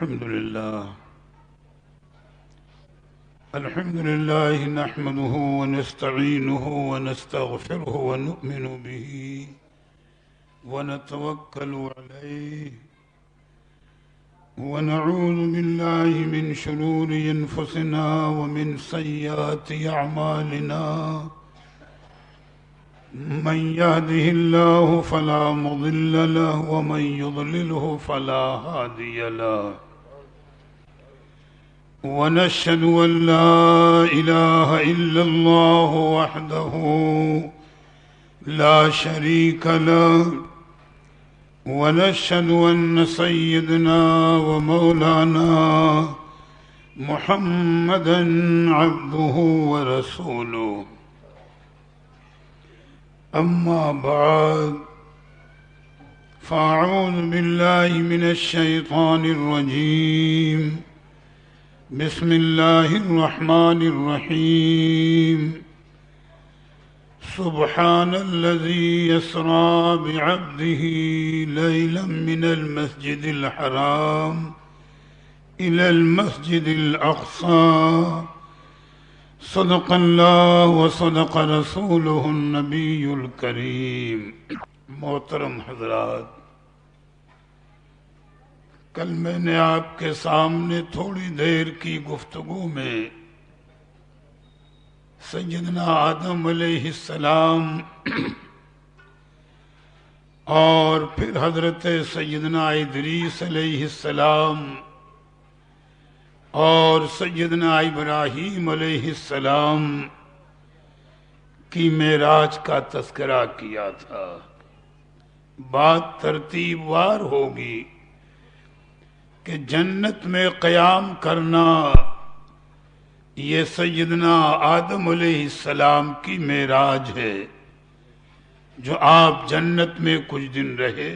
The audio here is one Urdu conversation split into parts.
الحمد لله نحمده ونستعينه ونستغفره ونؤمن به ونتوكل عليه ونعوذ بالله من شرور أنفسنا ومن سيئات أعمالنا من يهده الله فلا مضل له ومن يضلله فلا هادي له ونشهد أن لا إله إلا الله وحده لا شريك له ونشهد أن سيدنا ومولانا محمدا عبده ورسوله أما بعد فأعوذ بالله من الشيطان الرجيم بسم الله الرحمن الرحيم سبحان الذي يسرى بعبده ليلا من المسجد الحرام إلى المسجد الأقصى صدق الله وصدق رسوله النبي الكريم. محترم حضرات، کل میں نے آپ کے سامنے تھوڑی دیر کی گفتگو میں سیدنا آدم علیہ السلام اور پھر حضرت سیدنا ادریس علیہ السلام اور سیدنا ابراہیم علیہ السلام کی معراج کا تذکرہ کیا تھا. بات ترتیب وار ہوگی کہ جنت میں قیام کرنا یہ سیدنا آدم علیہ السلام کی معراج ہے، جو آپ جنت میں کچھ دن رہے.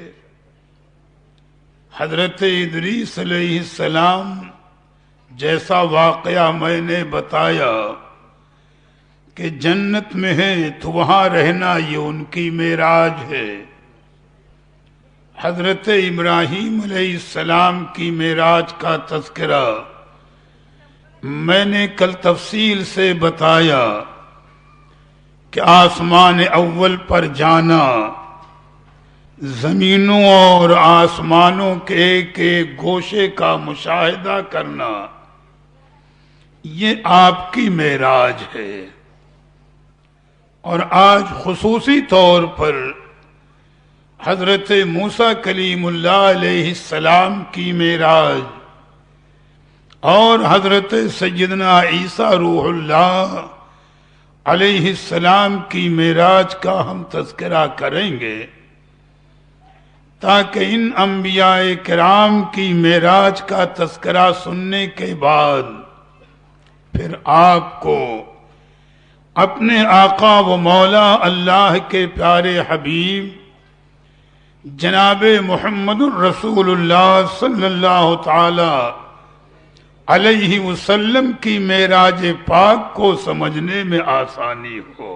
حضرت ادریس علیہ السلام جیسا واقعہ میں نے بتایا کہ جنت میں ہے تو وہاں رہنا یہ ان کی معراج ہے. حضرت ابراہیم علیہ السلام کی معراج کا تذکرہ میں نے کل تفصیل سے بتایا کہ آسمان اول پر جانا، زمینوں اور آسمانوں کے ایک ایک گوشے کا مشاہدہ کرنا، یہ آپ کی معراج ہے. اور آج خصوصی طور پر حضرت موسیٰ کلیم اللہ علیہ السلام کی معراج اور حضرت سیدنا عیسیٰ روح اللہ علیہ السلام کی معراج کا ہم تذکرہ کریں گے، تاکہ ان انبیاء کرام کی معراج کا تذکرہ سننے کے بعد پھر آپ کو اپنے آقا و مولا اللہ کے پیارے حبیب جناب محمد الرسول اللہ صلی اللہ تعالی علیہ وسلم کی معراج پاک کو سمجھنے میں آسانی ہو،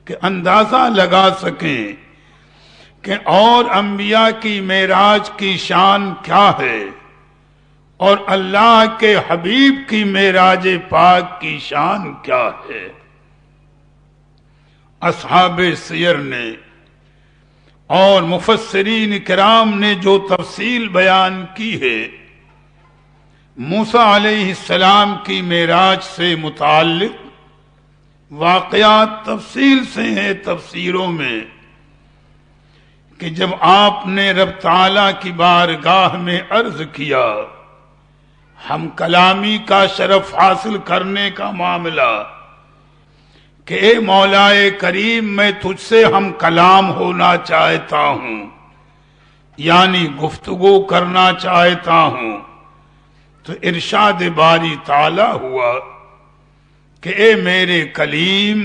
کہ اندازہ لگا سکیں کہ اور انبیاء کی معراج کی شان کیا ہے اور اللہ کے حبیب کی معراج پاک کی شان کیا ہے. اصحاب سیر نے اور مفسرین کرام نے جو تفصیل بیان کی ہے موسیٰ علیہ السلام کی معراج سے متعلق واقعات تفصیل سے ہیں تفسیروں میں، کہ جب آپ نے رب تعالیٰ کی بارگاہ میں عرض کیا ہم کلامی کا شرف حاصل کرنے کا معاملہ، کہ اے مولائے کریم میں تجھ سے ہم کلام ہونا چاہتا ہوں، یعنی گفتگو کرنا چاہتا ہوں، تو ارشاد باری تعالی ہوا کہ اے میرے کلیم،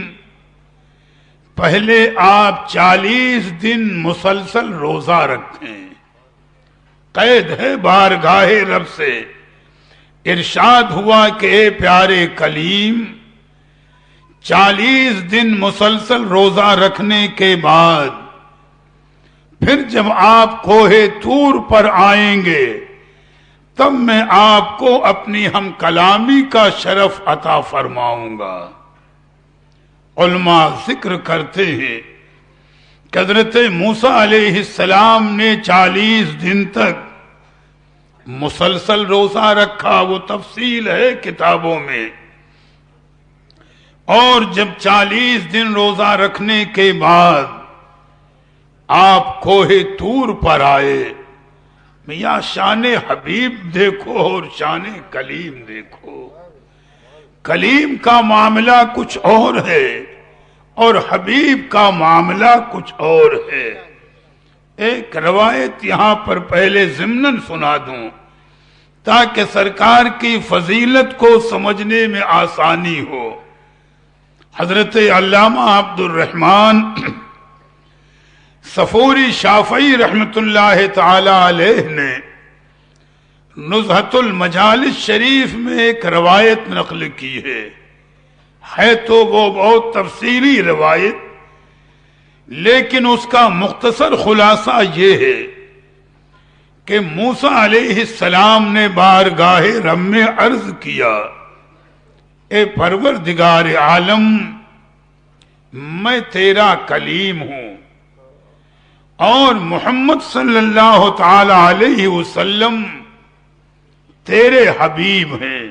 پہلے آپ 40 دن مسلسل روزہ رکھیں. قید ہے بارگاہ رب سے. ارشاد ہوا کہ اے پیارے کلیم، 40 دن مسلسل روزہ رکھنے کے بعد پھر جب آپ کوہ طور پر آئیں گے تب میں آپ کو اپنی ہم کلامی کا شرف عطا فرماؤں گا۔ علماء ذکر کرتے ہیں کہ حضرت موسیٰ علیہ السلام نے 40 دن تک مسلسل روزہ رکھا، وہ تفصیل ہے کتابوں میں، اور جب 40 دن روزہ رکھنے کے بعد آپ کوہ طور پر آئے، میاں شان حبیب دیکھو اور شان کلیم دیکھو۔ کلیم کا معاملہ کچھ اور ہے اور حبیب کا معاملہ کچھ اور ہے۔ ایک روایت یہاں پر پہلے ضمناً سنا دوں تاکہ سرکار کی فضیلت کو سمجھنے میں آسانی ہو۔ حضرت علامہ عبد الرحمن صفوری شافعی رحمت اللہ تعالی علیہ نے نزہۃ المجالس شریف میں ایک روایت نقل کی ہے تو وہ بہت تفصیلی روایت، لیکن اس کا مختصر خلاصہ یہ ہے کہ موسیٰ علیہ السلام نے بارگاہ رب میں عرض کیا، اے پروردگار عالم، میں تیرا کلیم ہوں اور محمد صلی اللہ تعالی علیہ وسلم تیرے حبیب ہیں۔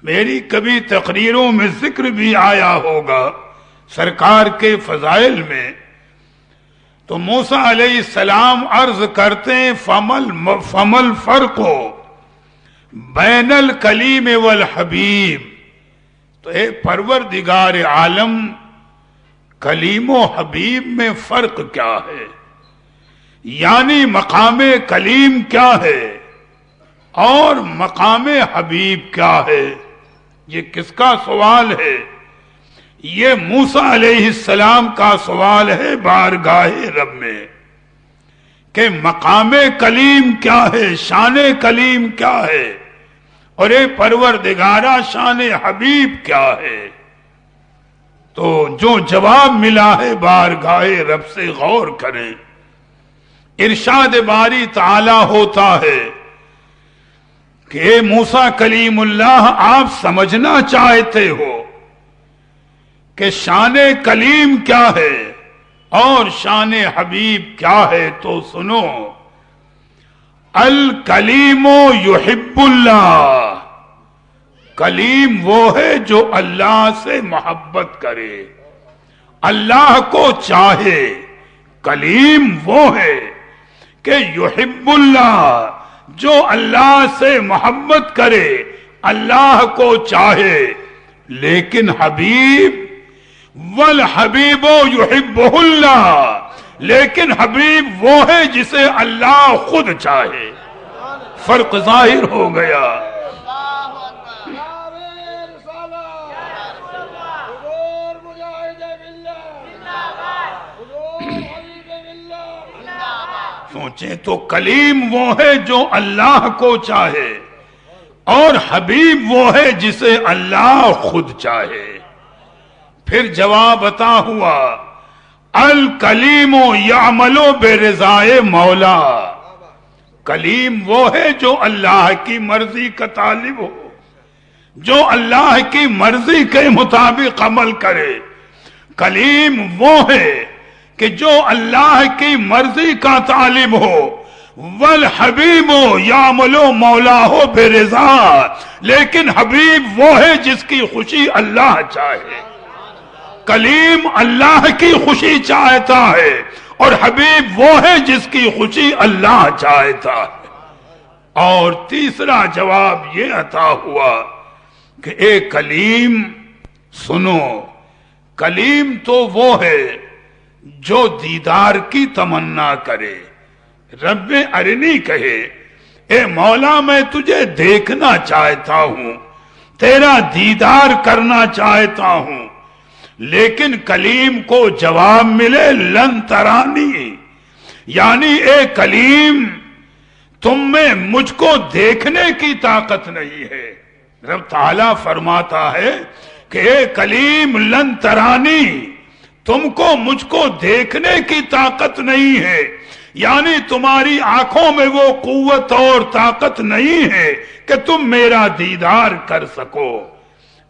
میری کبھی تقریروں میں ذکر بھی آیا ہوگا سرکار کے فضائل میں، تو موسیٰ علیہ السلام عرض کرتے ہیں فمل فرق بین الکلیم والحبیب، تو اے پروردگار عالم، کلیم و حبیب میں فرق کیا ہے؟ یعنی مقام کلیم کیا ہے اور مقام حبیب کیا ہے؟ یہ کس کا سوال ہے؟ یہ موسیٰ علیہ السلام کا سوال ہے بارگاہ رب میں کہ مقام کلیم کیا ہے، شان کلیم کیا ہے، اور اے پروردگارہ شان حبیب کیا ہے؟ تو جو جواب ملا ہے بارگاہ رب سے غور کریں۔ ارشاد باری تعالی ہوتا ہے کہ اے موسیٰ کلیم اللہ، آپ سمجھنا چاہتے ہو کہ شان کلیم کیا ہے اور شان حبیب کیا ہے، تو سنو، الکلیم یحب اللہ، کلیم وہ ہے جو اللہ سے محبت کرے، اللہ کو چاہے۔ کلیم وہ ہے کہ یحب اللہ، جو اللہ سے محبت کرے، اللہ کو چاہے۔ لیکن حبیب والحبیب یحبہ اللہ، لیکن حبیب وہ ہے جسے اللہ خود چاہے۔ فرق ظاہر ہو گیا۔ سوچیں تو کلیم وہ ہے جو اللہ کو چاہے اور حبیب وہ ہے جسے اللہ خود چاہے۔ پھر جواب عطا ہوا، الکلیم یعمل برضائے مولا، کلیم وہ ہے جو اللہ کی مرضی کا طالب ہو، جو اللہ کی مرضی کے مطابق عمل کرے۔ کلیم وہ ہے کہ جو اللہ کی مرضی کا طالب ہو، والحبیب یعمل مولا ہو برضا، لیکن حبیب وہ ہے جس کی خوشی اللہ چاہے۔ کلیم اللہ کی خوشی چاہتا ہے اور حبیب وہ ہے جس کی خوشی اللہ چاہتا ہے۔ اور تیسرا جواب یہ عطا ہوا کہ اے کلیم سنو، کلیم تو وہ ہے جو دیدار کی تمنا کرے، رب ارنی کہے، اے مولا میں تجھے دیکھنا چاہتا ہوں، تیرا دیدار کرنا چاہتا ہوں، لیکن کلیم کو جواب ملے لن ترانی، یعنی اے کلیم تم میں مجھ کو دیکھنے کی طاقت نہیں ہے۔ رب تعالیٰ فرماتا ہے کہ اے کلیم لن ترانی، تم کو مجھ کو دیکھنے کی طاقت نہیں ہے، یعنی تمہاری آنکھوں میں وہ قوت اور طاقت نہیں ہے کہ تم میرا دیدار کر سکو۔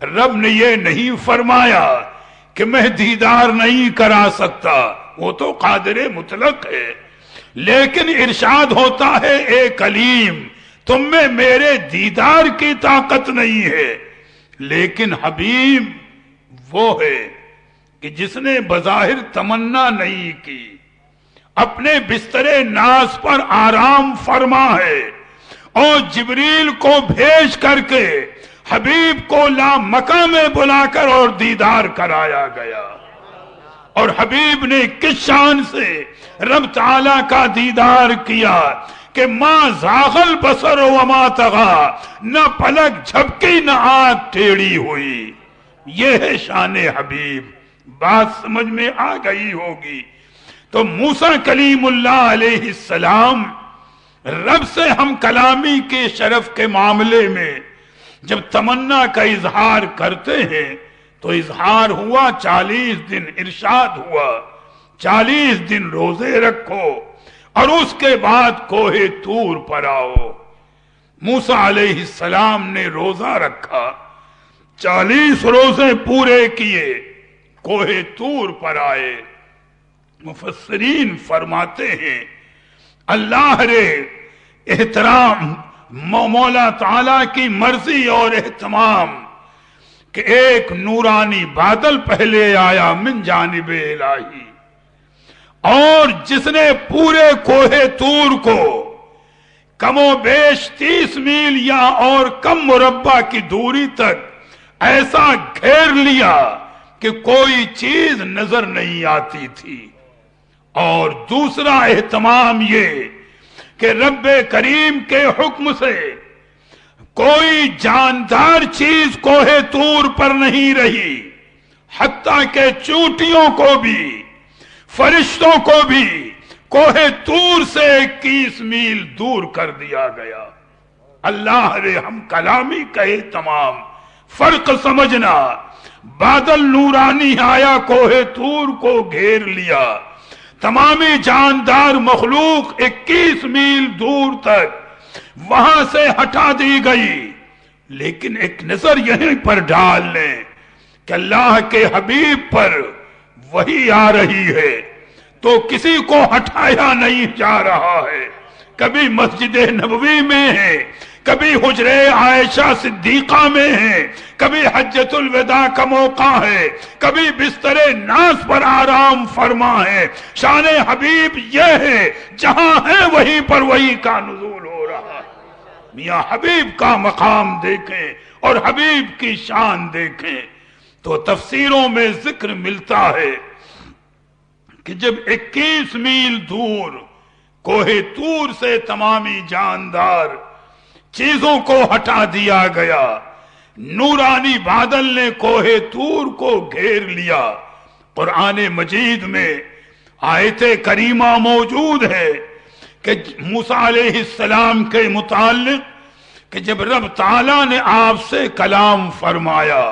رب نے یہ نہیں فرمایا کہ میں دیدار نہیں کرا سکتا، وہ تو قادر مطلق ہے، لیکن ارشاد ہوتا ہے اے کلیم تم میں میرے دیدار کی طاقت نہیں ہے، لیکن حبیب وہ ہے کہ جس نے بظاہر تمنا نہیں کی، اپنے بستر ناز پر آرام فرما ہے، اور جبریل کو بھیج کر کے حبیب کو لامکہ میں بلا کر اور دیدار کرایا گیا۔ اور حبیب نے کس شان سے رب تعالیٰ کا دیدار کیا کہ ما زاغ البصر وما طغی، نہ پلک جھپکی نہ آنکھ ٹیڑھی ہوئی۔ یہ ہے شان حبیب۔ بات سمجھ میں آ گئی ہوگی۔ تو موسیٰ کلیم اللہ علیہ السلام رب سے ہم کلامی کے شرف کے معاملے میں جب تمنا کا اظہار کرتے ہیں تو اظہار ہوا 40 دن، ارشاد ہوا 40 دن روزے رکھو اور اس کے بعد کوہ طور پر آؤ۔ موسیٰ علیہ السلام نے روزہ رکھا، 40 روزے پورے کیے، کوہ طور پر آئے۔ مفسرین فرماتے ہیں اللہ نے احترام مولا تعالیٰ کی مرضی اور اہتمام کہ ایک نورانی بادل پہلے آیا من جانب الہی، اور جس نے پورے کوہ طور کو کم و بیش 30 میل یا اور کم مربع کی دوری تک ایسا گھیر لیا کہ کوئی چیز نظر نہیں آتی تھی۔ اور دوسرا اہتمام یہ کہ رب کریم کے حکم سے کوئی جاندار چیز کوہ طور پر نہیں رہی، حتیٰ کہ چونٹیوں کو بھی فرشتوں کو بھی کوہ طور سے 21 میل دور کر دیا گیا۔ اللہ نے ہم کلامی کا اہتمام، فرق سمجھنا، بادل نورانی آیا کوہ طور کو گھیر لیا، تمامی جاندار مخلوق 21 میل دور تک وہاں سے ہٹا دی گئی۔ لیکن ایک نظر یہیں پر ڈال لیں کہ اللہ کے حبیب پر وحی آ رہی ہے تو کسی کو ہٹایا نہیں جا رہا ہے۔ کبھی مسجد نبوی میں ہے، کبھی حجرے عائشہ صدیقہ میں ہے، کبھی حجۃ الوداع کا موقع ہے، کبھی بستر ناز پر آرام فرما ہے۔ شان حبیب یہ ہے جہاں ہے وہیں پر وہی کا نزول ہو رہا ہے۔ میاں حبیب کا مقام دیکھیں اور حبیب کی شان دیکھیں تو تفسیروں میں ذکر ملتا ہے کہ جب 21 میل دور کوہ طور سے تمامی جاندار چیزوں کو ہٹا دیا گیا، نورانی بادل نے کوہ طور کو گھیر لیا۔ قرآن مجید میں آیت کریمہ موجود ہے کہ موسیٰ علیہ السلام کے متعلق کہ جب رب تعالیٰ نے آپ سے کلام فرمایا،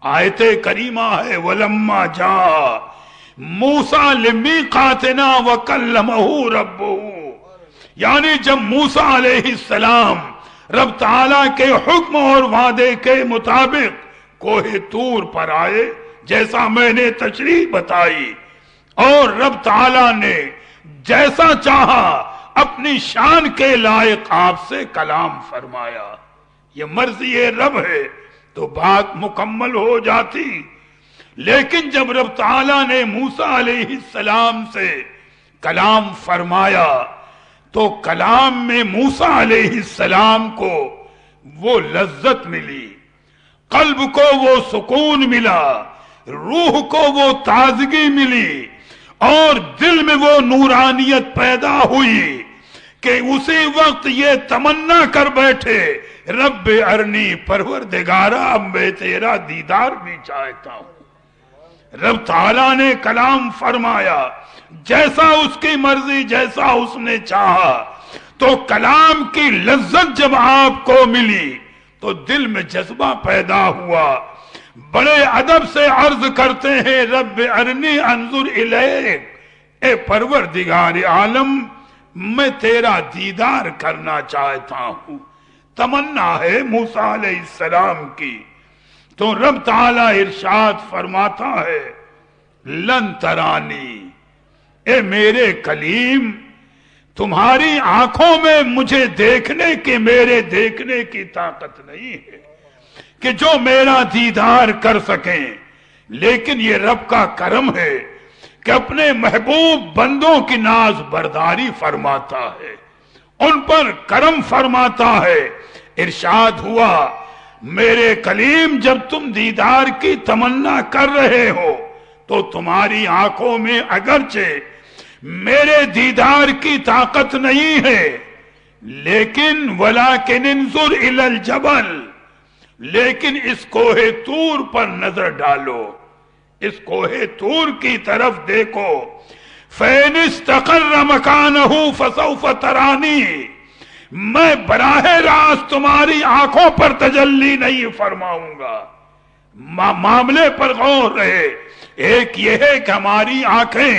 آیت کریمہ ہے وَلَمَّا جَاءَ مُوسَىٰ لِمِيقَاتِنَا وَكَلَّمَهُ رَبُّهُ، یعنی جب موسیٰ علیہ السلام رب تعالیٰ کے حکم اور وعدے کے مطابق کوہ طور پر آئے، جیسا میں نے تشریح بتائی، اور رب تعالیٰ نے جیسا چاہا اپنی شان کے لائق آپ سے کلام فرمایا۔ یہ مرضی رب ہے تو بات مکمل ہو جاتی، لیکن جب رب تعالیٰ نے موسیٰ علیہ السلام سے کلام فرمایا تو کلام میں موسیٰ علیہ السلام کو وہ لذت ملی، قلب کو وہ سکون ملا، روح کو وہ تازگی ملی، اور دل میں وہ نورانیت پیدا ہوئی کہ اسی وقت یہ تمنا کر بیٹھے رب ارنی، پروردگارا اب میں تیرا دیدار بھی چاہتا ہوں۔ رب تعالیٰ نے کلام فرمایا جیسا اس کی مرضی، جیسا اس نے چاہا، تو کلام کی لذت جب آپ کو ملی تو دل میں جذبہ پیدا ہوا۔ بڑے ادب سے عرض کرتے ہیں رب ارنی انظر الیک، اے پروردگار عالم میں تیرا دیدار کرنا چاہتا ہوں. تمنا ہے موسیٰ علیہ السلام کی. تو رب تعالی ارشاد فرماتا ہے لن ترانی، اے میرے کلیم تمہاری آنکھوں میں مجھے دیکھنے کے میرے دیکھنے کی طاقت نہیں ہے کہ جو میرا دیدار کر سکیں، لیکن یہ رب کا کرم ہے کہ اپنے محبوب بندوں کی ناز برداری فرماتا ہے، ان پر کرم فرماتا ہے. ارشاد ہوا میرے کلیم جب تم دیدار کی تمنا کر رہے ہو تو تمہاری آنکھوں میں اگرچہ میرے دیدار کی طاقت نہیں ہے، لیکن وَلَكِنْ انظُرْ إِلَى الْجَبَلِ، لیکن اس کوہ طور پر نظر ڈالو، اس کوہ طور کی طرف دیکھو. فَإِنِ اسْتَقَرَّ مَكَانَهُ فَسَوْفَ تَرَانِي، میں براہ راست تمہاری آنکھوں پر تجلی نہیں فرماؤں گا. معاملے پر غور رہے. ایک یہ ہے کہ ہماری آنکھیں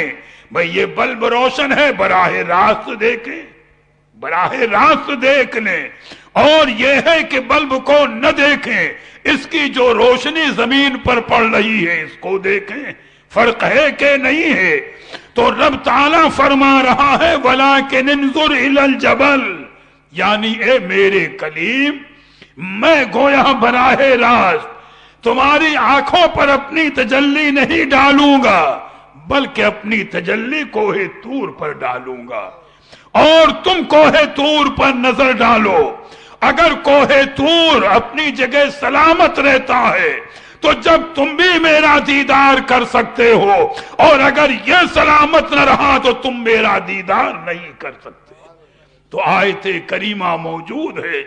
بھئی یہ بلب روشن ہے براہ راست دیکھیں، براہ راست دیکھ لیں، اور یہ ہے کہ بلب کو نہ دیکھیں، اس کی جو روشنی زمین پر پڑ رہی ہے اس کو دیکھیں. فرق ہے کہ نہیں ہے؟ تو رب تعالیٰ فرما رہا ہے وَلَكِنْ انظُرْ إِلَى الْجَبَلِ، یعنی اے میرے کلیم میں گویا براہ راست تمہاری آنکھوں پر اپنی تجلی نہیں ڈالوں گا، بلکہ اپنی تجلی کوہ طور پر ڈالوں گا. اور تم کوہ طور پر نظر ڈالو. اگر کوہ طور اپنی جگہ سلامت رہتا ہے تو جب تم بھی میرا دیدار کر سکتے ہو، اور اگر یہ سلامت نہ رہا تو تم میرا دیدار نہیں کر سکتے. تو آیت کریمہ موجود ہے.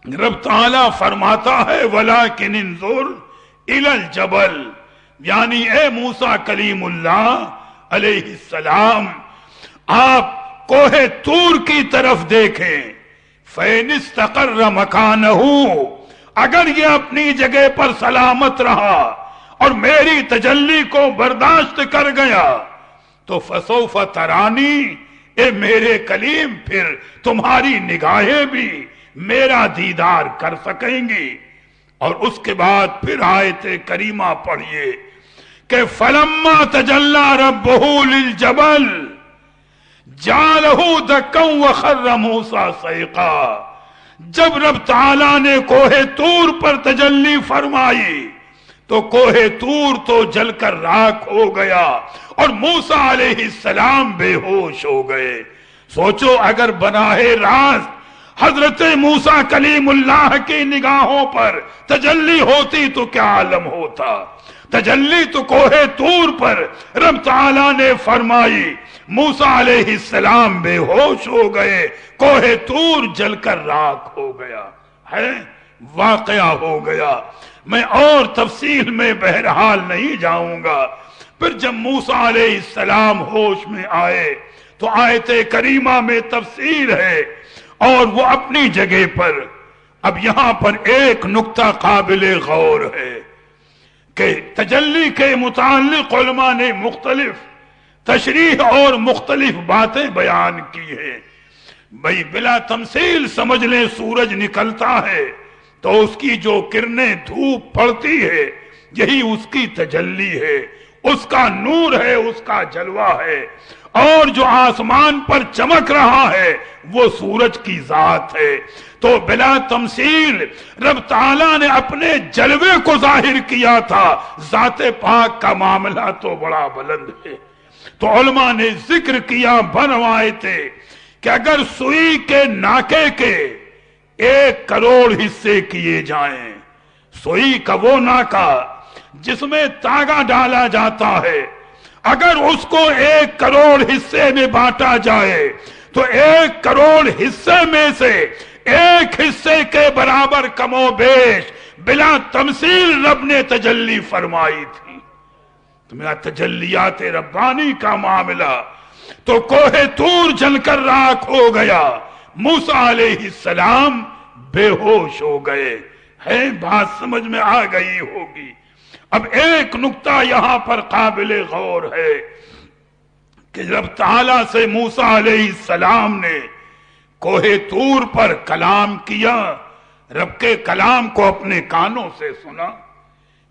رب تعالیٰ فرماتا ہے وَلَكِنْ انظُرْ إِلَى الْجَبَلِ، یعنی اے موسیٰ کلیم اللہ علیہ السلام آپ کوہ طور کی طرف دیکھیں. فَإِنِ اسْتَقَرَّ مَكَانَهُ، اگر یہ اپنی جگہ پر سلامت رہا اور میری تجلی کو برداشت کر گیا تو فَسَوْفَ تَرَانِي، اے میرے کلیم پھر تمہاری نگاہیں بھی میرا دیدار کر سکیں گی. اور اس کے بعد پھر آیت کریمہ پڑھیے کہ فَلَمَّا تَجَلَّى رَبُّهُ لِلْجَبَلِ جَعَلَهُ دَكًّا وَخَرَّ مُوسَىٰ صَعِقًا، جب رب تعالیٰ نے کوہ طور پر تجلی فرمائی تو کوہ طور تو جل کر راکھ ہو گیا اور موسیٰ علیہ السلام بے ہوش ہو گئے. سوچو اگر براہ راست حضرت موسیٰ کلیم اللہ کی نگاہوں پر تجلی ہوتی تو کیا عالم ہوتا. تجلی تو کوہ طور پر رب تعالیٰ نے فرمائی، موسیٰ علیہ السلام بے ہوش ہو گئے، کوہ طور جل کر راکھ ہو گیا ہے، واقعہ ہو گیا. میں اور تفصیل میں بہرحال نہیں جاؤں گا. پھر جب موسیٰ علیہ السلام ہوش میں آئے تو آیت کریمہ میں تفصیل ہے اور وہ اپنی جگہ پر. اب یہاں پر ایک نقطہ قابل غور ہے کہ تجلی کے متعلق علماء نے مختلف تشریح اور مختلف باتیں بیان کی ہیں. بھئی بلا تمثیل سمجھ لیں سورج نکلتا ہے تو اس کی جو کرنیں دھوپ پڑتی ہے یہی اس کی تجلی ہے، اس کا نور ہے، اس کا جلوہ ہے. اور جو آسمان پر چمک رہا ہے وہ سورج کی ذات ہے. تو بلا تمثیل رب تعالیٰ نے اپنے جلوے کو ظاہر کیا تھا، ذات پاک کا معاملہ تو بڑا بلند ہے. تو علماء نے ذکر کیا بنوائے تھے کہ اگر سوئی کے ناکے کے 1 کروڑ حصے کیے جائیں، سوئی کا وہ ناکا جس میں تاگا ڈالا جاتا ہے، اگر اس کو 1 کروڑ حصے میں بانٹا جائے تو 1 کروڑ حصے میں سے 1 حصے کے برابر کم و بیش بلا تمثیل رب نے تجلی فرمائی تھی. تو میرا تجلیات ربانی کا معاملہ. تو کوہ طور جل کر راکھ ہو گیا، موسیٰ علیہ السلام بے ہوش ہو گئے. ہے بات سمجھ میں آ گئی ہوگی. اب ایک نقطہ یہاں پر قابل غور ہے کہ رب تعالیٰ سے موسیٰ علیہ السلام نے کوہ طور پر کلام کیا، رب کے کلام کو اپنے کانوں سے سنا۔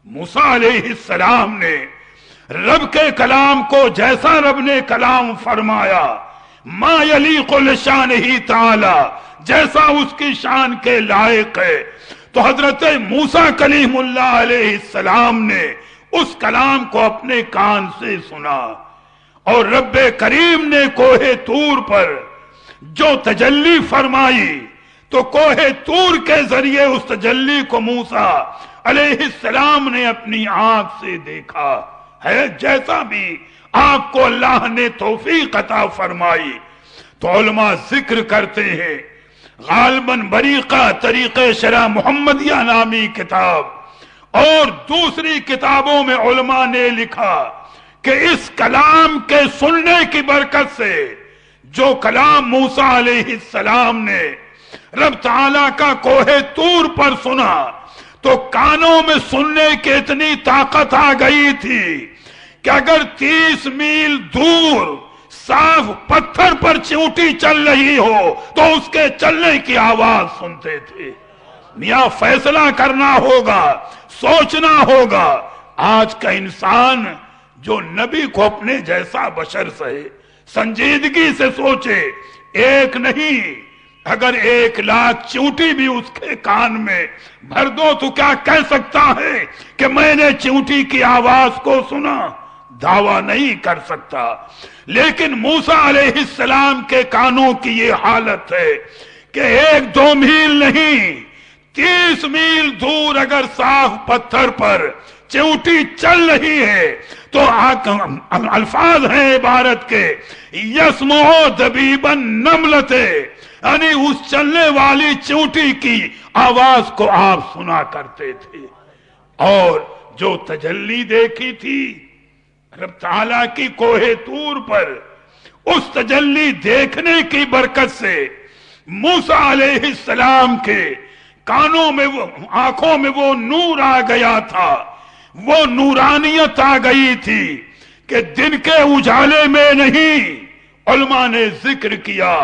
موسیٰ علیہ السلام نے رب کے کلام کو جیسا رب نے کلام فرمایا، ما یلیق لشانہ تعالی، جیسا اس کی شان کے لائق ہے، تو حضرت موسیٰ کلیم اللہ علیہ السلام نے اس کلام کو اپنے کان سے سنا، اور رب کریم نے کوہ طور پر جو تجلی فرمائی تو کوہ طور کے ذریعے اس تجلی کو موسیٰ علیہ السلام نے اپنی آنکھ سے دیکھا ہے۔ جیسا بھی آپ کو اللہ نے توفیق عطا فرمائی، تو علماء ذکر کرتے ہیں، غالباً بریقہ طریق شرح محمدیہ نامی کتاب اور دوسری کتابوں میں علماء نے لکھا کہ اس کلام کے سننے کی برکت سے، جو کلام موسیٰ علیہ السلام نے رب تعالیٰ کا کوہ طور پر سنا، تو کانوں میں سننے کی اتنی طاقت آ گئی تھی کہ اگر 30 میل دور صاف پتھر پر چیونٹی چل رہی ہو تو اس کے چلنے کی آواز سنتے تھے۔ میاں فیصلہ کرنا ہوگا، سوچنا ہوگا۔ آج کا انسان جو نبی کو اپنے جیسا بشر سہے، سنجیدگی سے سوچے، ایک نہیں اگر 1,00,000 چیونٹی بھی اس کے کان میں بھر دو تو کیا کہہ سکتا ہے کہ میں نے چیونٹی کی آواز کو سنا؟ دعویٰ نہیں کر سکتا۔ لیکن موسیٰ علیہ السلام کے کانوں کی یہ حالت ہے کہ 1-2 میل نہیں، 30 میل دور اگر صاف پتھر پر چیونٹی چل رہی ہے تو الفاظ ہیں عبارت کے، یسمعو دبیب النملۃ، یعنی اس چلنے والی چیونٹی کی آواز کو آپ سنا کرتے تھے۔ اور جو تجلی دیکھی تھی رب تعالیٰ کی کوہ طور پر، اس تجلی دیکھنے کی برکت سے موسیٰ علیہ السلام کے کانوں میں آنکھوں میں وہ نور آ گیا تھا، وہ نورانیت آ گئی تھی کہ دن کے اجالے میں نہیں۔ علماء نے ذکر کیا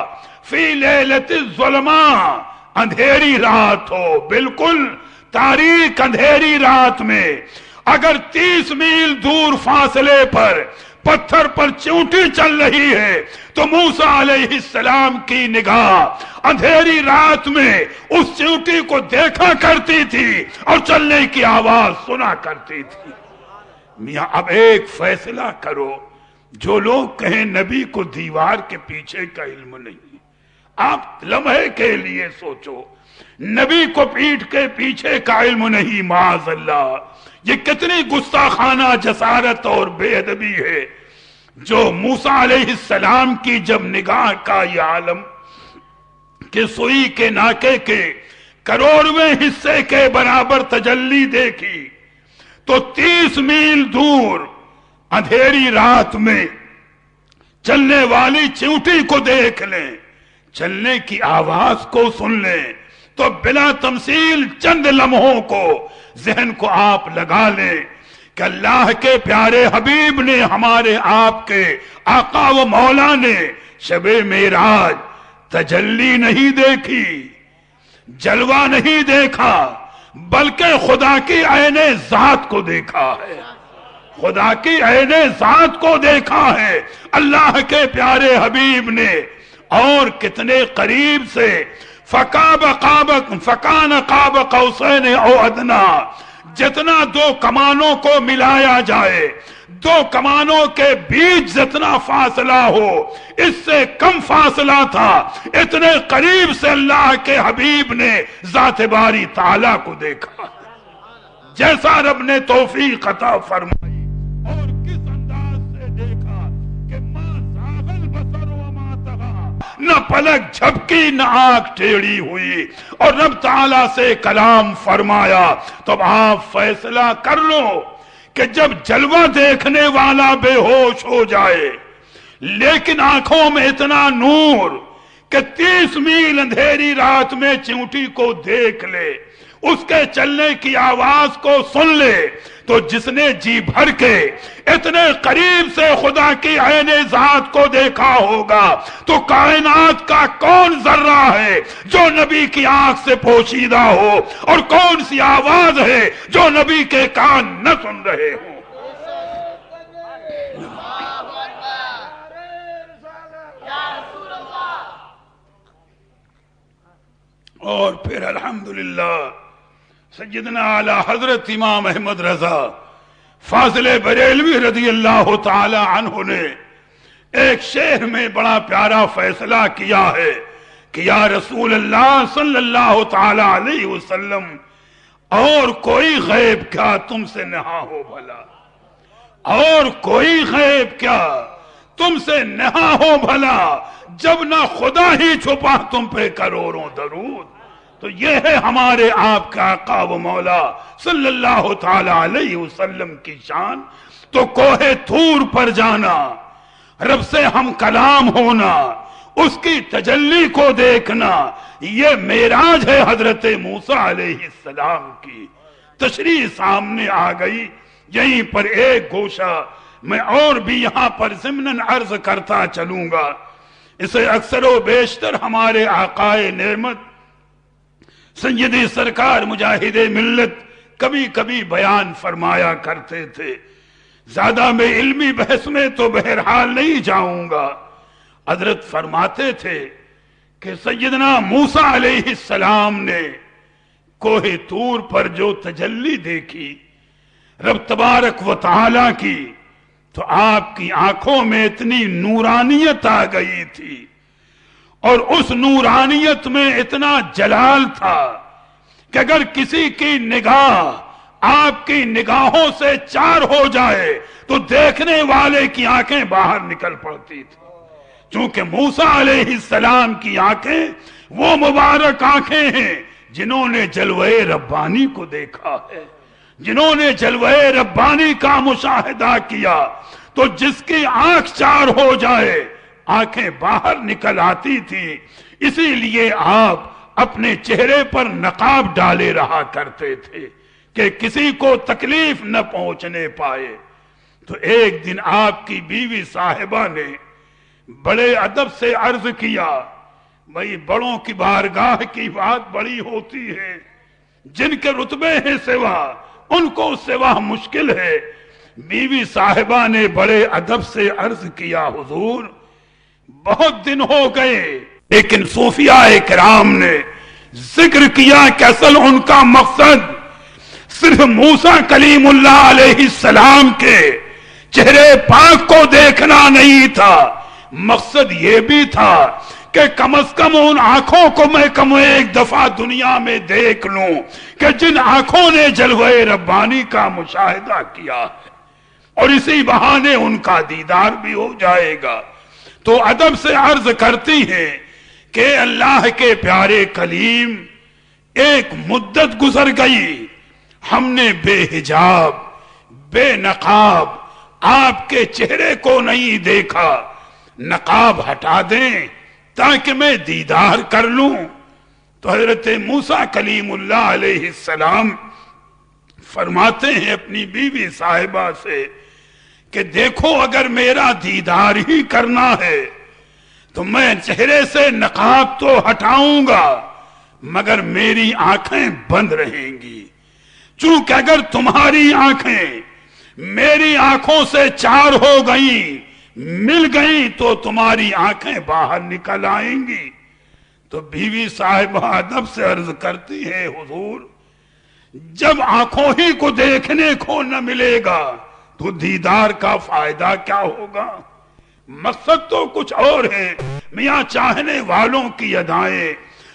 فی لیلۃ الظلماء، اندھیری رات ہو، بالکل تاریک اندھیری رات میں اگر 30 میل دور فاصلے پر پتھر پر چیونٹی چل رہی ہے تو موسیٰ علیہ السلام کی نگاہ اندھیری رات میں اس چیونٹی کو دیکھا کرتی تھی اور چلنے کی آواز سنا کرتی تھی۔ میاں اب ایک فیصلہ کرو، جو لوگ کہیں نبی کو دیوار کے پیچھے کا علم نہیں، آپ لمحے کے لیے سوچو، نبی کو پیٹھ کے پیچھے کا علم نہیں، معاذ اللہ، یہ کتنی گستاخانہ جسارت اور بے ادبی ہے۔ جو موسیٰ علیہ السلام کی جب نگاہ کا یہ عالم کہ سوئی کے ناکے کے کروڑویں حصے کے برابر تجلی دیکھی، تو 30 میل دور اندھیری رات میں چلنے والی چیونٹی کو دیکھ لیں، چلنے کی آواز کو سن لیں، تو بلا تمثیل چند لمحوں کو ذہن کو آپ لگا لیں کہ اللہ کے پیارے حبیب نے، ہمارے آپ کے آقا و مولا نے شب معراج تجلی نہیں دیکھی، جلوہ نہیں دیکھا، بلکہ خدا کی عین ذات کو دیکھا ہے، خدا کی عین ذات کو دیکھا ہے اللہ کے پیارے حبیب نے۔ اور کتنے قریب سے فکان قاب قوسین او ادنا، جتنا 2 کمانوں کو ملایا جائے، 2 کمانوں کے بیچ جتنا فاصلہ ہو، اس سے کم فاصلہ تھا، اتنے قریب سے اللہ کے حبیب نے ذات باری تعالیٰ کو دیکھا، جیسا رب نے توفیق عطا فرمائی۔ اور کس انداز سے دیکھا کہ ما زاغ البصر وما طغى، نہ پلک جھپکی نہ آنکھ ٹیڑھی ہوئی، اور رب تعالیٰ سے کلام فرمایا۔ تو اب آپ فیصلہ کر لو کہ جب جلوہ دیکھنے والا بے ہوش ہو جائے لیکن آنکھوں میں اتنا نور کہ 30 میل اندھیری رات میں چیونٹی کو دیکھ لے، اس کے چلنے کی آواز کو سن لے، تو جس نے جی بھر کے اتنے قریب سے خدا کی عین ذات کو دیکھا ہوگا تو کائنات کا کون ذرہ ہے جو نبی کی آنکھ سے پوشیدہ ہو، اور کون سی آواز ہے جو نبی کے کان نہ سن رہے ہوں۔ اور پھر الحمدللہ سیدنا اعلی حضرت امام احمد رضا فاضل بریلوی رضی اللہ تعالی عنہ نے ایک شعر میں بڑا پیارا فیصلہ کیا ہے کہ یا رسول اللہ صلی اللہ تعالی علیہ وسلم، اور کوئی غیب کیا تم سے نہا ہو بھلا، اور کوئی غیب کیا تم سے نہا ہو بھلا، جب نہ خدا ہی چھپا تم پہ کروڑوں درود۔ تو یہ ہے ہمارے آپ کا آقا و مولا صلی اللہ تعالی علیہ وسلم کی شان۔ تو کوہ طور پر جانا، رب سے ہم کلام ہونا، اس کی تجلی کو دیکھنا، یہ معراج ہے حضرت موسیٰ علیہ السلام کی۔ تشریح سامنے آ گئی، یہیں پر ایک گوشہ میں اور بھی یہاں پر ضمناً عرض کرتا چلوں گا۔ اسے اکثر و بیشتر ہمارے آقائے نعمت سیدی سرکار مجاہد ملت کبھی کبھی بیان فرمایا کرتے تھے۔ زیادہ میں علمی بحث میں تو بہرحال نہیں جاؤں گا۔ حضرت فرماتے تھے کہ سیدنا موسیٰ علیہ السلام نے کوہ طور پر جو تجلی دیکھی رب تبارک و تعالی کی، تو آپ کی آنکھوں میں اتنی نورانیت آ گئی تھی، اور اس نورانیت میں اتنا جلال تھا کہ اگر کسی کی نگاہ آپ کی نگاہوں سے چار ہو جائے تو دیکھنے والے کی آنکھیں باہر نکل پڑتی تھی۔ چونکہ موسیٰ علیہ السلام کی آنکھیں وہ مبارک آنکھیں ہیں جنہوں نے جلوہ ربانی کو دیکھا ہے، جنہوں نے جلوہ ربانی کا مشاہدہ کیا۔ تو جس کی آنکھ چار ہو جائے آنکھیں باہر نکل آتی تھی۔ اسی لیے آپ اپنے چہرے پر نقاب ڈالے رہا کرتے تھے کہ کسی کو تکلیف نہ پہنچنے پائے۔ تو ایک دن آپ کی بیوی صاحبہ نے بڑے ادب سے عرض کیا، بھئی بڑوں کی بارگاہ کی بات بڑی ہوتی ہے، جن کے رتبے ہیں سوا ان کو سوا مشکل ہے۔ بیوی صاحبہ نے بڑے ادب سے عرض کیا، حضور بہت دن ہو گئے، لیکن صوفیاء کرام نے ذکر کیا کہ اصل ان کا مقصد صرف موسیٰ کلیم اللہ علیہ السلام کے چہرے پاک کو دیکھنا نہیں تھا، مقصد یہ بھی تھا کہ کم از کم ان آنکھوں کو میں کم ایک دفعہ دنیا میں دیکھ لوں کہ جن آنکھوں نے جلوہ ربانی کا مشاہدہ کیا ہے، اور اسی بہانے ان کا دیدار بھی ہو جائے گا۔ تو ادب سے عرض کرتی ہیں کہ اللہ کے پیارے کلیم، ایک مدت گزر گئی، ہم نے بے حجاب بے نقاب آپ کے چہرے کو نہیں دیکھا، نقاب ہٹا دیں تاکہ میں دیدار کر لوں۔ تو حضرت موسیٰ کلیم اللہ علیہ السلام فرماتے ہیں اپنی بیوی صاحبہ سے کہ دیکھو اگر میرا دیدار ہی کرنا ہے تو میں چہرے سے نقاب تو ہٹاؤں گا مگر میری آنکھیں بند رہیں گی، چونکہ اگر تمہاری آنکھیں میری آنکھوں سے چار ہو گئیں، مل گئیں، تو تمہاری آنکھیں باہر نکل آئیں گی۔ تو بیوی صاحبہ ادب سے عرض کرتی ہے، حضور جب آنکھوں ہی کو دیکھنے کو نہ ملے گا تو دیدار کا فائدہ کیا ہوگا؟ مقصد تو کچھ اور ہے۔ میاں چاہنے والوں کی ادائیں،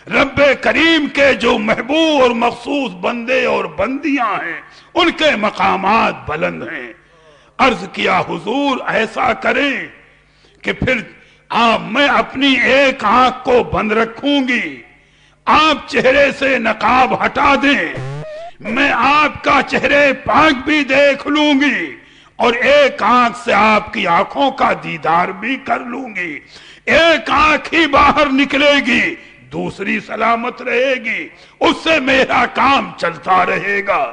رب کریم کے جو محبوب اور مخصوص بندے اور بندیاں ہیں ان کے مقامات بلند ہیں۔ عرض کیا، حضور ایسا کریں کہ پھر میں اپنی ایک آنکھ کو بند رکھوں گی، آپ چہرے سے نقاب ہٹا دیں، میں آپ کا چہرے پاک بھی دیکھ لوں گی اور ایک آنکھ سے آپ کی آنکھوں کا دیدار بھی کر لوں گی۔ ایک آنکھ ہی باہر نکلے گی، دوسری سلامت رہے گی، اس سے میرا کام چلتا رہے گا۔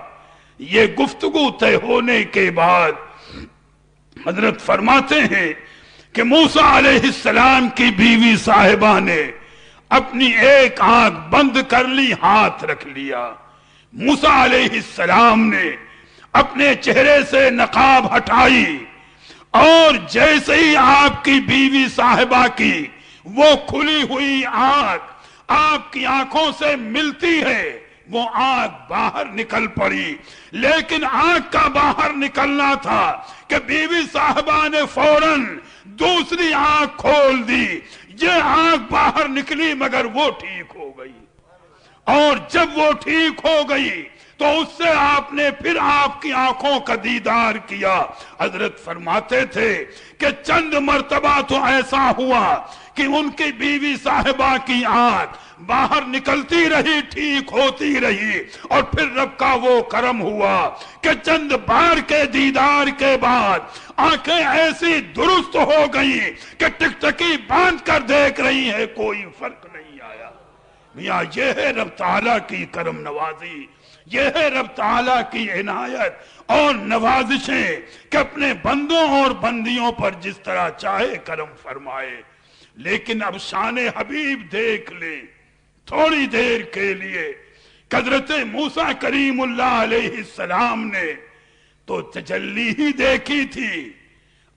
یہ گفتگو طے ہونے کے بعد حضرت فرماتے ہیں کہ موسیٰ علیہ السلام کی بیوی صاحبہ نے اپنی ایک آنکھ بند کر لی، ہاتھ رکھ لیا۔ موسیٰ علیہ السلام نے اپنے چہرے سے نقاب ہٹائی، اور جیسے ہی آپ کی بیوی صاحبہ کی وہ کھلی ہوئی آنکھ آپ کی آنکھوں سے ملتی ہے، وہ آنکھ باہر نکل پڑی۔ لیکن آنکھ کا باہر نکلنا تھا کہ بیوی صاحبہ نے فوراً دوسری آنکھ کھول دی۔ یہ آنکھ باہر نکلی مگر وہ ٹھیک ہو گئی، اور جب وہ ٹھیک ہو گئی تو اس سے آپ نے پھر آپ کی آنکھوں کا دیدار کیا۔ حضرت فرماتے تھے کہ چند مرتبہ تو ایسا ہوا کہ ان کی بیوی صاحبہ کی آنکھ باہر نکلتی رہی، ٹھیک ہوتی رہی، اور پھر رب کا وہ کرم ہوا کہ چند بار کے دیدار کے بعد آنکھیں ایسی درست ہو گئیں کہ ٹکٹکی باندھ کر دیکھ رہی ہے، کوئی فرق نہیں آیا۔ میاں یہ ہے رب تعالیٰ کی کرم نوازی، یہ ہے رب تعالیٰ کی عنایت اور نوازشیں کہ اپنے بندوں اور بندیوں پر جس طرح چاہے کرم فرمائے۔ لیکن اب شان حبیب دیکھ لیں تھوڑی دیر کے لیے۔ حضرت موسیٰ کریم اللہ علیہ السلام نے تو تجلی ہی دیکھی تھی،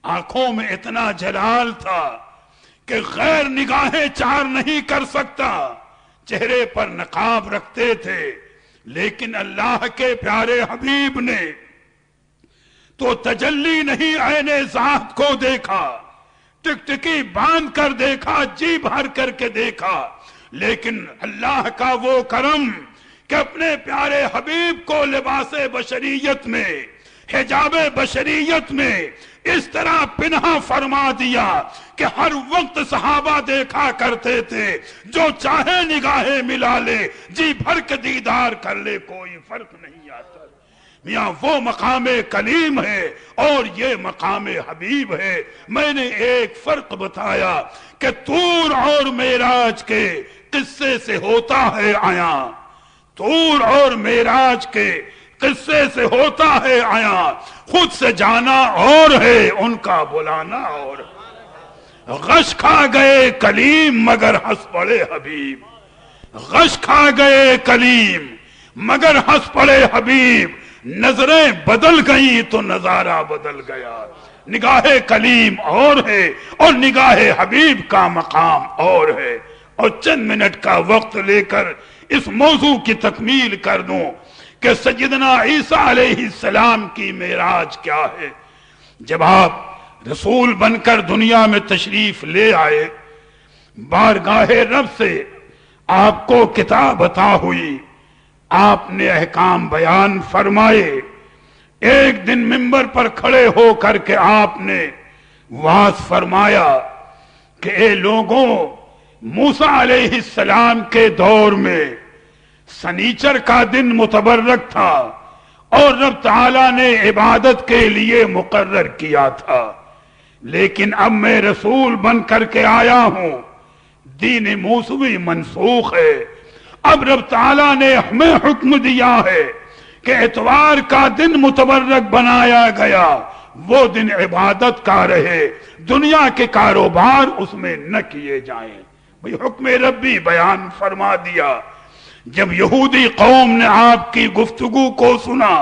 آنکھوں میں اتنا جلال تھا کہ غیر نگاہیں چار نہیں کر سکتا، چہرے پر نقاب رکھتے تھے، لیکن اللہ کے پیارے حبیب نے تو تجلی نہیں، عین ذات کو دیکھا، ٹکٹکی باندھ کر دیکھا، جی بھر کر کے دیکھا۔ لیکن اللہ کا وہ کرم کہ اپنے پیارے حبیب کو لباس بشریت میں، حجاب بشریت میں اس طرح پنہا فرما دیا کہ ہر وقت صحابہ دیکھا کرتے تھے، جو چاہے نگاہیں ملا لے، جی بھر کے دیدار کر لے، کوئی فرق نہیں آتا۔ میاں وہ مقام کلیم ہے اور یہ مقام حبیب ہے۔ میں نے ایک فرق بتایا کہ طور اور معراج کے قصے سے ہوتا ہے عیاں، طور اور معراج کے قصے سے ہوتا ہے عیاں، خود سے جانا اور ہے ان کا بلانا اور ہے۔ غش کھا گئے کلیم مگر ہنس پڑے حبیب، غش کھا گئے کلیم مگر ہنس پڑے حبیب، نظریں بدل گئیں تو نظارہ بدل گیا۔ نگاہ کلیم اور ہے اور نگاہ حبیب کا مقام اور ہے۔ اور چند منٹ کا وقت لے کر اس موضوع کی تکمیل کر دوں کہ سیدنا عیسیٰ علیہ السلام کی معراج کیا ہے۔ جب آپ رسول بن کر دنیا میں تشریف لے آئے، بارگاہ رب سے آپ کو کتاب عطا ہوئی، آپ نے احکام بیان فرمائے۔ ایک دن منبر پر کھڑے ہو کر کے آپ نے وعظ فرمایا کہ اے لوگوں، موسیٰ علیہ السلام کے دور میں سنیچر کا دن متبرک تھا اور رب تعالیٰ نے عبادت کے لیے مقرر کیا تھا، لیکن اب میں رسول بن کر کے آیا ہوں، دین موسوی منسوخ ہے۔ اب رب تعالیٰ نے ہمیں حکم دیا ہے کہ اتوار کا دن متبرک بنایا گیا، وہ دن عبادت کا رہے، دنیا کے کاروبار اس میں نہ کیے جائیں۔ بھئی حکم ربی بیان فرما دیا۔ جب یہودی قوم نے آپ کی گفتگو کو سنا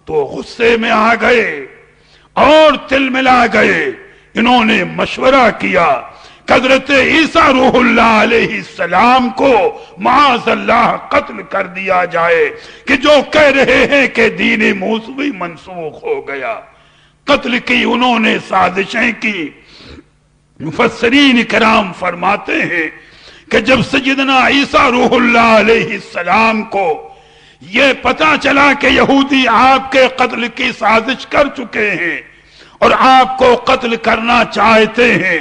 تو غصے میں آ گئے اور تل ملا گئے۔ انہوں نے مشورہ کیا حضرت عیسیٰ روح اللہ علیہ السلام کو معاذ اللہ قتل کر دیا جائے، کہ جو کہہ رہے ہیں کہ دین موسوی منسوخ ہو گیا۔ قتل کی انہوں نے سازشیں کی۔ مفسرین کرام فرماتے ہیں کہ جب سیدنا عیسیٰ روح اللہ علیہ السلام کو یہ پتا چلا کہ یہودی آپ کے قتل کی سازش کر چکے ہیں اور آپ کو قتل کرنا چاہتے ہیں،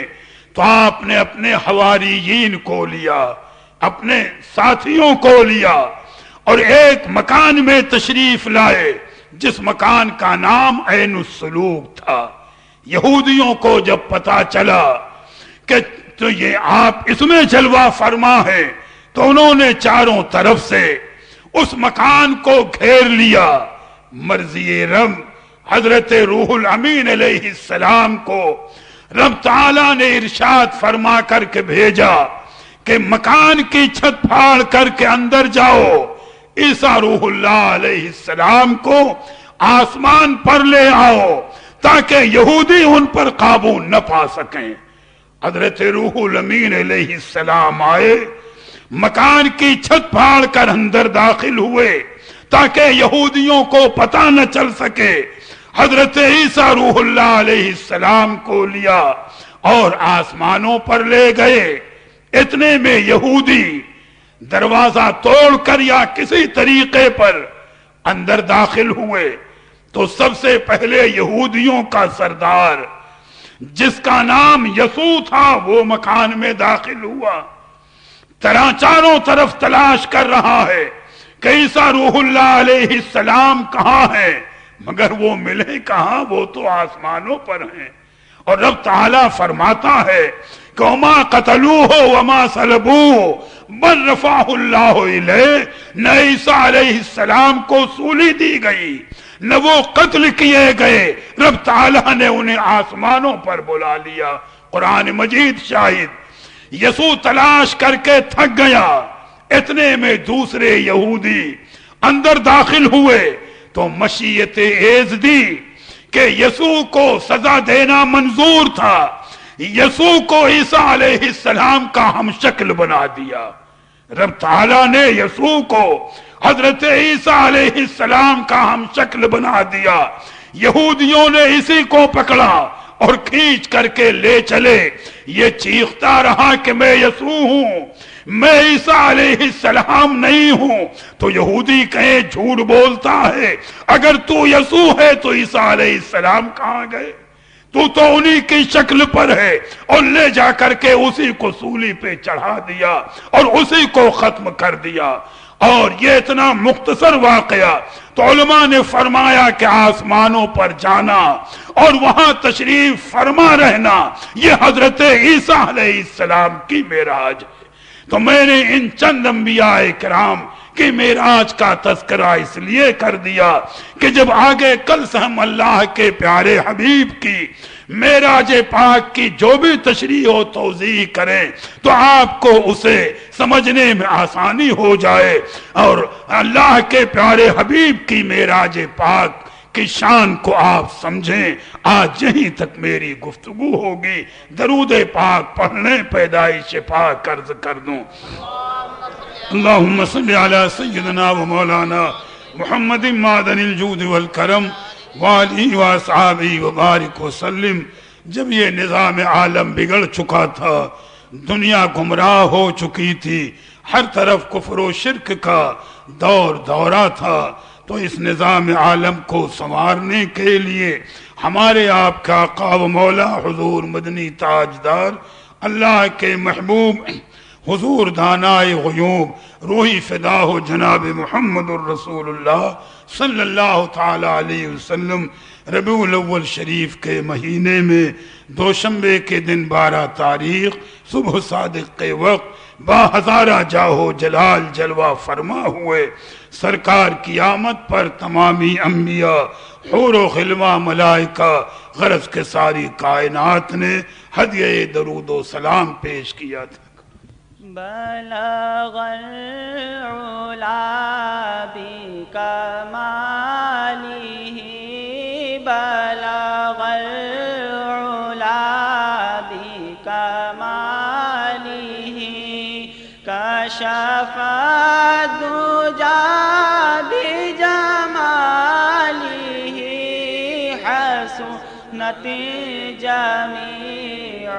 تو آپ نے اپنے حواریین کو لیا، اپنے ساتھیوں کو لیا اور ایک مکان میں تشریف لائے جس مکان کا نام عین السلوک تھا۔ یہودیوں کو جب پتا چلا کہ تو یہ آپ اس میں جلوہ فرما ہے۔ تو انہوں نے چاروں طرف سے اس مکان کو گھیر لیا۔ مرضی رب حضرت روح الامین علیہ السلام کو رب تعالیٰ نے ارشاد فرما کر کے بھیجا کہ مکان کی چھت پھاڑ کر کے اندر جاؤ، عیسیٰ روح اللہ علیہ السلام کو آسمان پر لے آؤ تاکہ یہودی ان پر قابو نہ پا سکیں۔ حضرت روح الامین علیہ السلام آئے، مکان کی چھت پھاڑ کر اندر داخل ہوئے تاکہ یہودیوں کو پتہ نہ چل سکے۔ حضرت عیسیٰ روح اللہ علیہ السلام کو لیا اور آسمانوں پر لے گئے۔ اتنے میں یہودی دروازہ توڑ کر یا کسی طریقے پر اندر داخل ہوئے تو سب سے پہلے یہودیوں کا سردار جس کا نام یسوع تھا وہ مکان میں داخل ہوا، چاروں طرف تلاش کر رہا ہے کہ عیسیٰ روح اللہ علیہ السلام کہاں ہے، مگر وہ ملے کہاں، وہ تو آسمانوں پر ہیں۔ اور رب تعالیٰ فرماتا ہے کہ وما قتلوہ وما صلبوہ بل رفعہ اللہ الیہ، نہ عیسیٰ علیہ السلام کو سولی دی گئی نہ وہ قتل کیے گئے، رب تعالیٰ نے انہیں آسمانوں پر بلا لیا۔ قرآن مجید شاہد۔ یسوع تلاش کر کے تھک گیا، اتنے میں دوسرے یہودی اندر داخل ہوئے تو مشیت ایزدی کہ یسوع کو سزا دینا منظور تھا، یسوع کو عیسیٰ علیہ السلام کا ہم شکل بنا دیا۔ رب تعالیٰ نے یسوع کو حضرت عیسیٰ علیہ السلام کا ہم شکل بنا دیا۔ یہودیوں نے اسی کو پکڑا اور کھینچ کر کے لے چلے۔ یہ چیختا رہا کہ میں یسوع ہوں، میں عیسیٰ علیہ السلام نہیں ہوں۔ تو یہودی کہیں جھوٹ بولتا ہے، اگر تو یسوع ہے تو عیسیٰ علیہ السلام کہاں گئے؟ تو انہی کی شکل پر ہے۔ اور لے جا کر کے اسی کو سولی پہ چڑھا دیا اور اسی کو ختم کر دیا۔ اور یہ اتنا مختصر واقعہ تو علماء نے فرمایا کہ آسمانوں پر جانا اور وہاں تشریف فرما رہنا یہ حضرت عیسیٰ علیہ السلام کی معراج ہے۔ تو میں نے ان چند انبیاء کرام کی معراج کا تذکرہ اس لیے کر دیا کہ جب آگے کل سے ہم اللہ کے پیارے حبیب کی معراج پاک کی جو بھی تشریح و توضیح کریں تو آپ کو اسے سمجھنے میں آسانی ہو جائے اور اللہ کے پیارے حبیب کی معراج پاک کی شان کو آپ سمجھیں۔ آج یہیں تک میری گفتگو ہوگی۔ درود پاک پڑھنے پیدائش پاک عرض کر دوں۔ اللہم صلی علی سیدنا و مولانا محمد معدن الجود والکرم وآلہ واصحابہ وبارک وسلم۔ جب یہ نظام عالم بگڑ چکا تھا، دنیا گمراہ ہو چکی تھی، ہر طرف کفر و شرک کا دورہ تھا، تو اس نظام عالم کو سنوارنے کے لیے ہمارے آپ کا آقا و مولا حضور مدنی تاجدار اللہ کے محبوب حضور دانائے غیوب روحی فدا ہو جناب محمد الرسول اللہ صلی اللہ تعالی علیہ وسلم ربیع الاول شریف کے مہینے میں دوشنبے کے دن 12 تاریخ صبح صادق کے وقت با ہزارہ جاہو جلال جلوہ فرما ہوئے سرکار کی آمد پر تمامی انبیاء حور و خلوہ ملائکہ غرض کے ساری کائنات نے ہدیہ درود و سلام پیش کیا تھا۔ بلغ العلا بکمالہ بلغ العلا بکمالہ کشف الدجى بجمالہ حسنت جمیع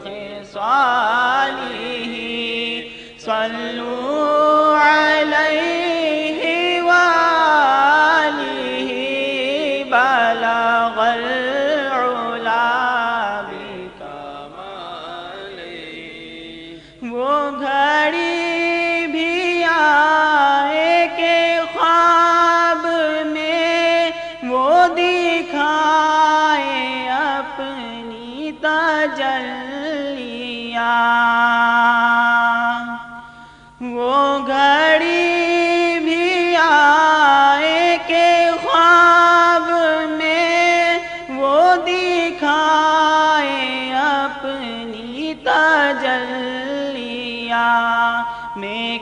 خصالہ صلوا علیہ وآلہ بلغ العلا بکمالہ۔ وہ گھڑی بھی آئے کہ خواب میں وہ دکھائے اپنی تجلیاں،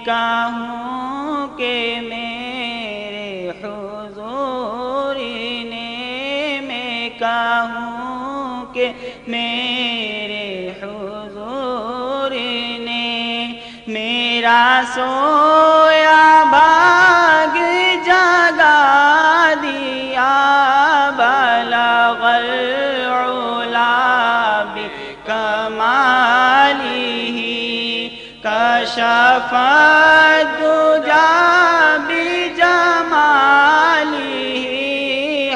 کہوں کہ میرے حضور نے، میں کہوں کہ میرے حضور نے میرا سویا بھاگ جگا دیا، بلغ العلا بکمالہ کشف الدجى بجمالہ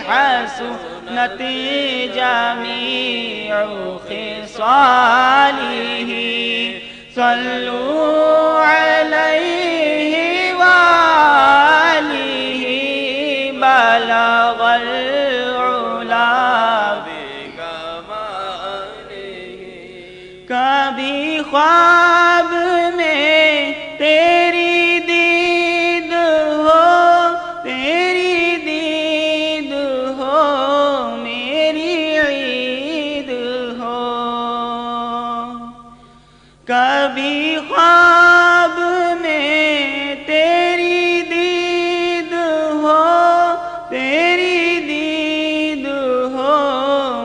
حسنت جمیع خصالہ، صلوا علیہ وآلہ بلغ العلا بکمالہ۔ کبھی خواب میں تیری دید ہو، تیری دید ہو، میری عید ہو، کبھی خواب میں تیری دید ہو، تیری دید ہو،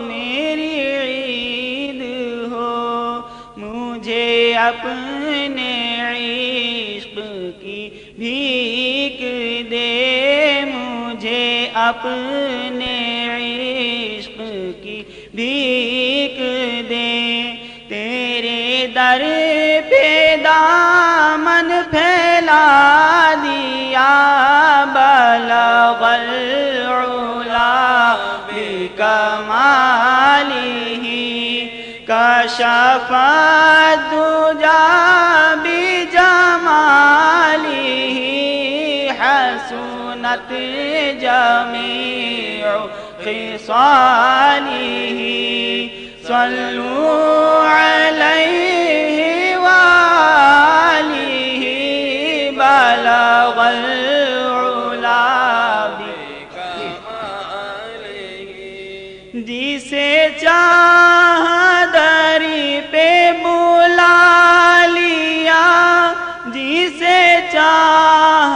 میری عید ہو، مجھے اپنے عشق کی بھیک دے، مجھے اپنے عشق کی بھیک دے، تیرے در پہ دامن پھیلا دیا، بلغ العلا بکمالہ کشف الدجى بجمالہ حسنت جمیع خصالہ، صلوا علیہ وآلہ بلغ العلا بکمالہ۔ جسے چاہ دری پہ بلا لیا، جسے چاہ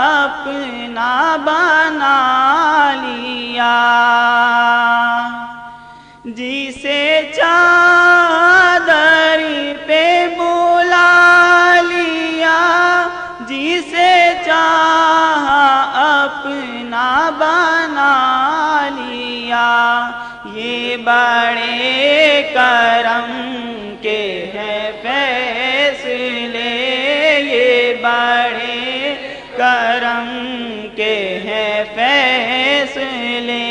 اپنا بنا لیا، جسے چاہ دری پہ بلا لیا، جسے چاہ اپنا بنا لیا، یہ بڑے کرم کے ہیں فیصلے، یہ بڑے کرم کے ہیں فیصلے،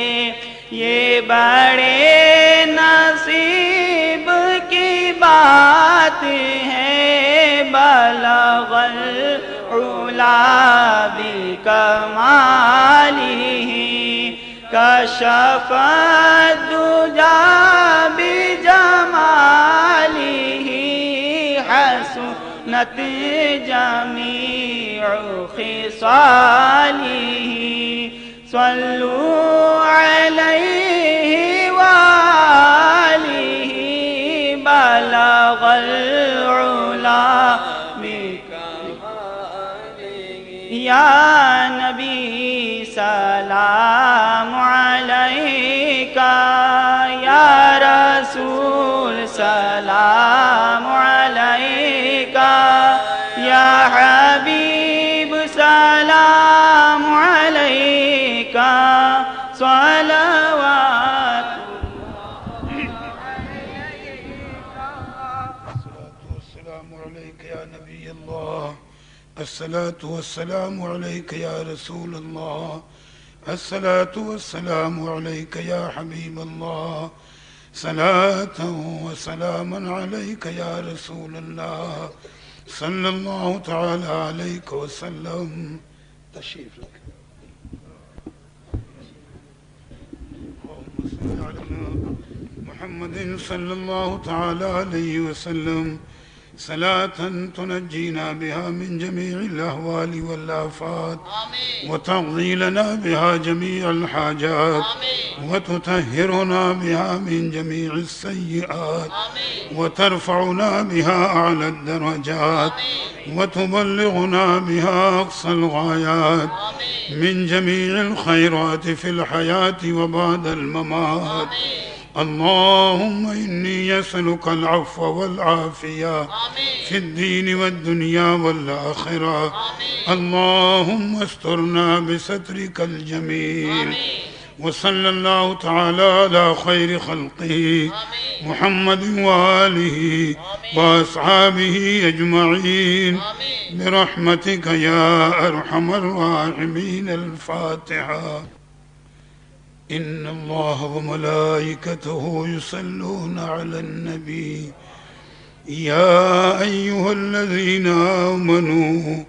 یہ بڑے نصیب کی بات ہے، بلغ العلا بکمالہ کشف الدجى بجمالہ حسنت جمیع خصالہ، صلوا علیہ وآلہ بلغ العلا بکمالہ۔ یا نبی سلام علیکہ، یا رسول سلام علیکہ، یا حبیب سلام علیکہ، صلوات والسلام علیک یا نبی اللہ، الصلاة والسلام علیک یا رسول اللہ، الصلاة والسلام علیک یا حبیب اللہ، صلاة وسلاما علیک یا رسول اللہ صلی اللہ تعالی علیہ وسلم۔ تشریف رکھیں۔ اللہم صل علی محمد صلی اللہ تعالی علیہ وسلم صلاة تنجينا بها من جميع الأهوال والآفات وتقضي لنا بها جميع الحاجات وتطهرنا بها من جميع السيئات وترفعنا بها أعلى الدرجات وتبلغنا بها أقصى الغايات من جميع الخيرات في الحياة وبعد الممات. اللهم إني أسألك العفو والعافية في الدين والدنيا والآخرة. اللهم استرنا بسترك الجميل. وصلى الله تعالى على خير خلقه محمد وآله وأصحابه أجمعين برحمتك يا أرحم الراحمين. الفاتحة. إن الله وملائكته يصلون على النبي يا أيها الذين آمنوا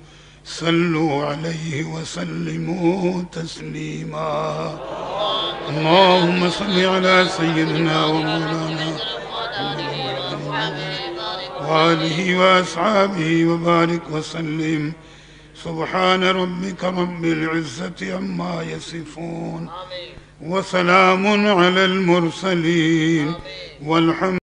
صلوا عليه وسلموا تسليما. اللهم صل على سيدنا ومولانا وآله وأصحابه وبارك وسلم. سبحان ربك رب العزة عما يصفون وسلام على المرسلين والحمد